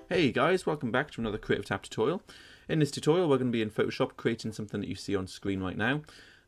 Hey guys, welcome back to another Creative Tab tutorial. In this tutorial we're going to be in Photoshop creating something that you see on screen right now.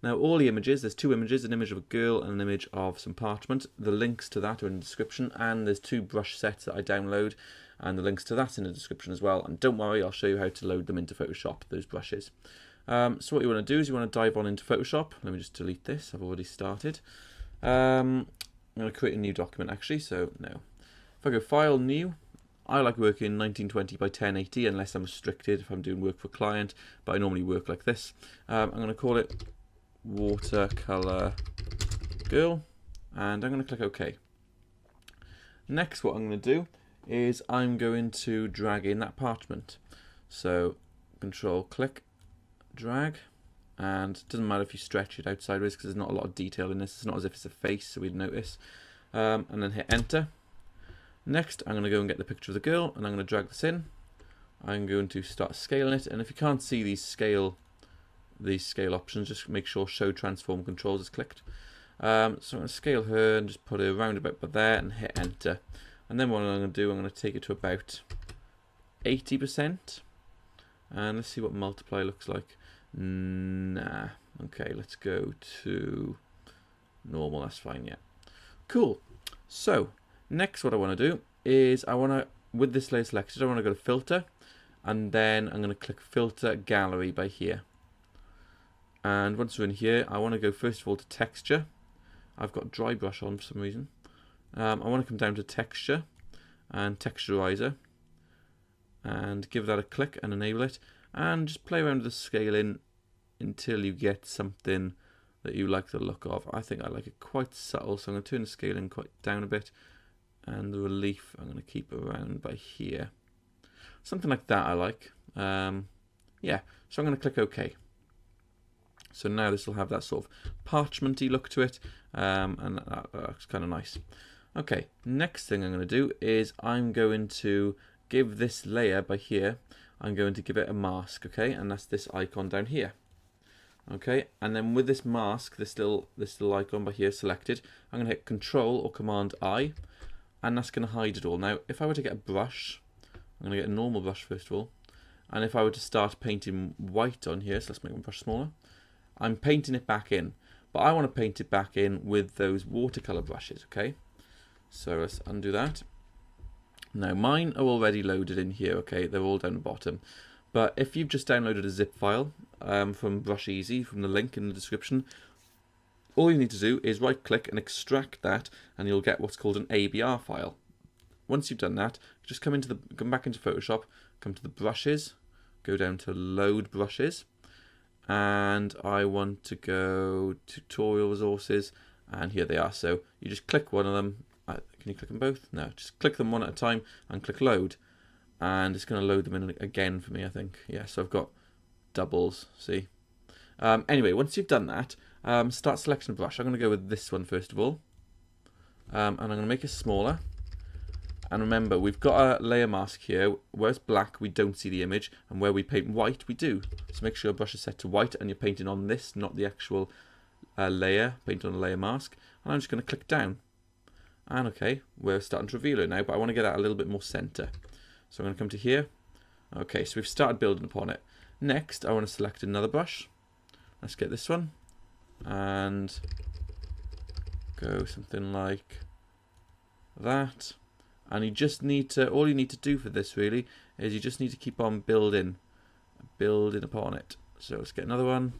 Now all the images, there's two images, an image of a girl and an image of some parchment. The links to that are in the description, and there's two brush sets that I download and the links to that in the description as well. And don't worry, I'll show you how to load them into Photoshop, those brushes. So what you want to do is you want to dive on into Photoshop. Let me just delete this, I've already started. I'm going to create a new document actually, so no. If I go File, New, I like working 1920 by 1080 unless I'm restricted if I'm doing work for a client, but I normally work like this. I'm going to call it Watercolour Girl, and I'm going to click OK. Next, what I'm going to do is I'm going to drag in that parchment. So Control click, drag, and it doesn't matter if you stretch it out sideways because there's not a lot of detail in this. It's not as if it's a face, so we'd notice. And then hit Enter. Next, I'm going to go and get the picture of the girl, and I'm going to drag this in. I'm going to start scaling it, and if you can't see these scale options, just make sure Show Transform Controls is clicked. So I'm going to scale her and just put her around about by there and hit Enter. And then what I'm going to do, I'm going to take it to about 80%. And let's see what multiply looks like. Nah. Okay, let's go to normal. That's fine, yeah. Cool. So next, what I want to do is with this layer selected, I want to go to Filter, and then I'm going to click Filter Gallery by here. And once we're in here, I want to go first of all to Texture. I've got Dry Brush on for some reason. I want to come down to Texture and Texturizer, and give that a click and enable it, and just play around with the scaling until you get something that you like the look of. I think I like it quite subtle, so I'm going to turn the scaling quite down a bit. And the relief I'm going to keep around by here. Something like that I like. Yeah, so I'm going to click OK. So now this will have that sort of parchmenty look to it, and that looks kind of nice. Okay, next thing I'm going to do is I'm going to give this layer by here, I'm going to give it a mask, okay, and that's this icon down here. Okay, and then with this mask, this little icon by here selected, I'm going to hit Control or Command I, and that's going to hide it all. Now, if I were to get a brush, I'm going to get a normal brush first of all, and if I were to start painting white on here, so let's make my brush smaller, I'm painting it back in, but I want to paint it back in with those watercolor brushes, okay? So let's undo that. Now, mine are already loaded in here, okay? They're all down the bottom. But if you've just downloaded a zip file from Brush Easy, from the link in the description, all you need to do is right click and extract that, and you'll get what's called an ABR file. Once you've done that, just come back into Photoshop, come to the brushes, go down to load brushes, and I want to go tutorial resources, and here they are. So you just click one of them. Can you click them both? No, just click them one at a time and click load, and it's going to load them in again for me, I think. Yeah, so I've got doubles, see? Anyway, once you've done that, start selecting a brush. I'm going to go with this one first of all, and I'm going to make it smaller. And remember, we've got a layer mask here. Where it's black, we don't see the image, and where we paint white, we do. So make sure your brush is set to white, and you're painting on this, not the actual layer. Paint on a layer mask, and I'm just going to click down. And okay, we're starting to reveal it now, but I want to get that a little bit more center. So I'm going to come to here. Okay, so we've started building upon it. Next, I want to select another brush. Let's get this one, and go something like that. And you just need to, all you need to do for this really is you just need to keep on building upon it. So let's get another one,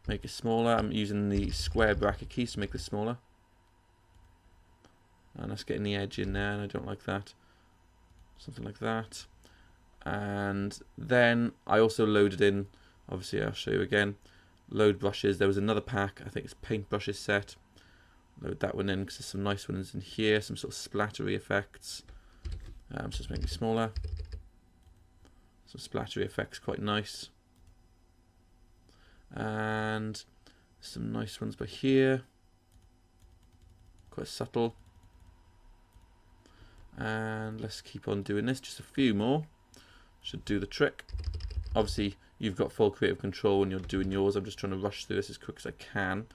make it smaller. I'm using the square bracket keys to make this smaller. And let's get the edge in there, and I don't like that. Something like that. And then I also loaded in, obviously I'll show you again, load brushes. There was another pack, I think it's paint brushes set. Load that one in because there's some nice ones in here, some sort of splattery effects. So just make it smaller. Some splattery effects, quite nice. And some nice ones by here, quite subtle. And let's keep on doing this, just a few more. Should do the trick. Obviously, you've got full creative control when you're doing yours. I'm just trying to rush through this as quick as I can.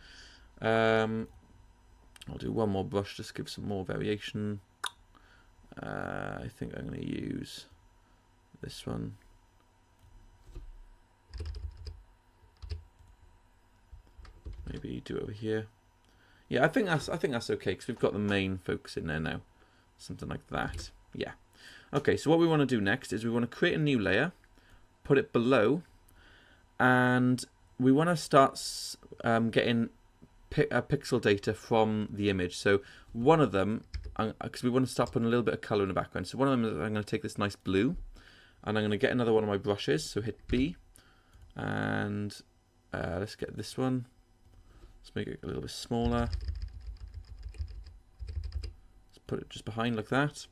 I'll do one more brush, just give some more variation. I think I'm going to use this one. Maybe do it over here. Yeah, I think that's okay because we've got the main focus in there now. Something like that. Yeah. Okay, so what we want to do next is we want to create a new layer, put it below, and we want to start getting pixel data from the image. So one of them, because we want to start putting a little bit of color in the background. So one of them is I'm going to take this nice blue, and I'm going to get another one of my brushes. So hit B, and let's get this one. Let's make it a little bit smaller. Let's put it just behind like that.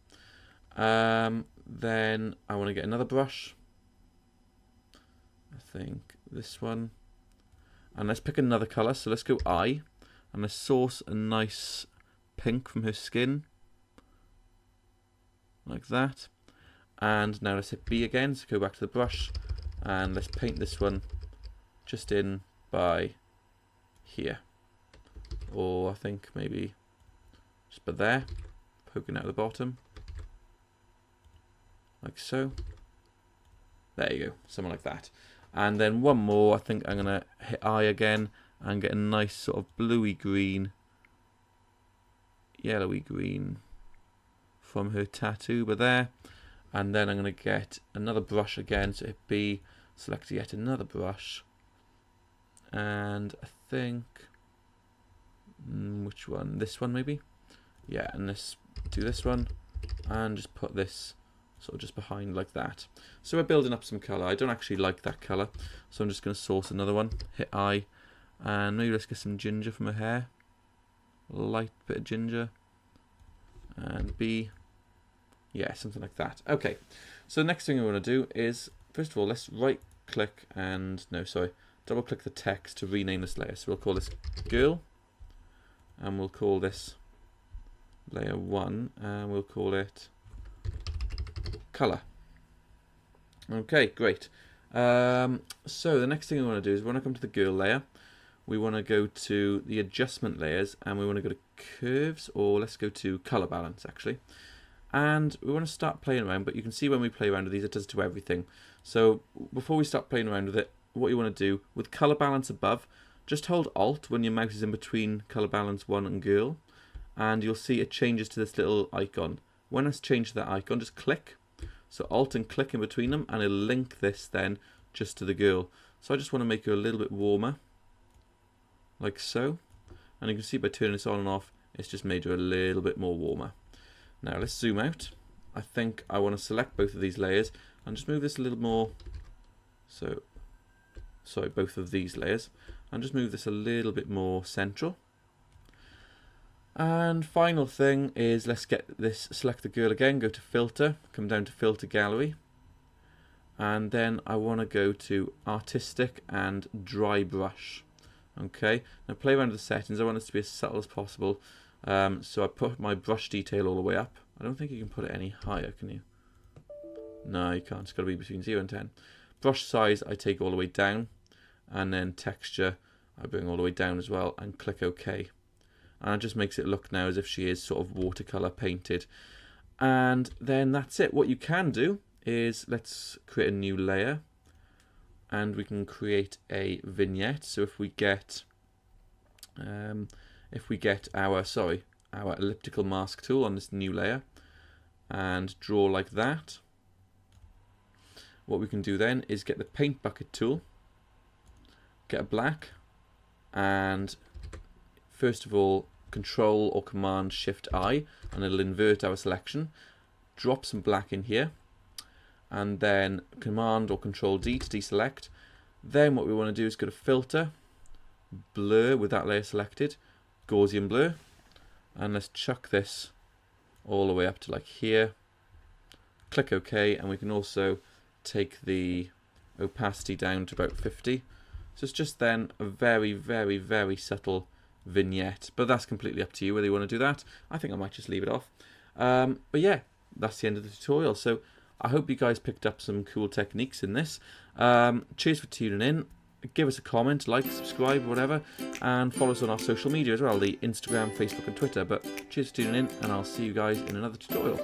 Then I want to get another brush. I think this one. And let's pick another color. So let's go I. And let's source a nice pink from her skin. Like that. And now let's hit B again. So go back to the brush. And let's paint this one just in by here, or I think maybe just by there, poking out the bottom, like so. There you go, something like that. And then one more, I think I'm gonna hit I again and get a nice sort of bluey green, yellowy green from her tattoo by there. And then I'm gonna get another brush again, so hit B, select yet another brush. And I think, which one? This one maybe? Yeah, and let's do this one, and just put this sort of just behind like that. So we're building up some colour. I don't actually like that colour, so I'm just going to source another one, hit I, and maybe let's get some ginger from her hair. Light bit of ginger, and B. Yeah, something like that. Okay, so the next thing we want to do is, first of all, let's right click and, no, sorry, double click the text to rename this layer. So we'll call this girl, and we'll call this layer 1, and we'll call it color. Okay, great. So the next thing we want to do is we want to come to the girl layer. We want to go to the adjustment layers, and we want to go to curves, or let's go to color balance actually. And we want to start playing around, but you can see when we play around with these, it does it to everything. So before we start playing around with it, what you want to do with color balance above, just hold Alt when your mouse is in between color balance 1 and girl, and you'll see it changes to this little icon. When it's changed to that icon, just click. So Alt and click in between them, and it'll link this then just to the girl. So I just want to make her a little bit warmer, like so. And you can see by turning this on and off, it's just made her a little bit more warmer. Now let's zoom out. I think I want to select both of these layers and just move this a little more. So, sorry, both of these layers, and just move this a little bit more central. And final thing is, let's get this, select the girl again, go to filter, come down to filter gallery, and then I want to go to artistic and dry brush. Okay, now play around with the settings. I want this to be as subtle as possible, so I put my brush detail all the way up. I don't think you can put it any higher, can you? No, you can't. It's got to be between 0 and 10. Brush size I take all the way down, and then texture I bring all the way down as well, and click OK. And it just makes it look now as if she is sort of watercolour painted. And then that's it. What you can do is, let's create a new layer, and we can create a vignette. So if we get our elliptical mask tool on this new layer and draw like that, what we can do then is get the paint bucket tool, get a black, and first of all Control or Command Shift I, and it'll invert our selection. Drop some black in here, and then Command or Control D to deselect. Then what we want to do is go to Filter, Blur with that layer selected, Gaussian Blur, and let's chuck this all the way up to like here. Click OK, and we can also take the opacity down to about 50. So it's just then a very, very, very subtle vignette, but that's completely up to you whether you want to do that. I think I might just leave it off. But yeah, that's the end of the tutorial. So I hope you guys picked up some cool techniques in this. Cheers for tuning in. Give us a comment, like, subscribe, whatever, and follow us on our social media as well, the Instagram, Facebook and Twitter. But cheers for tuning in, and I'll see you guys in another tutorial.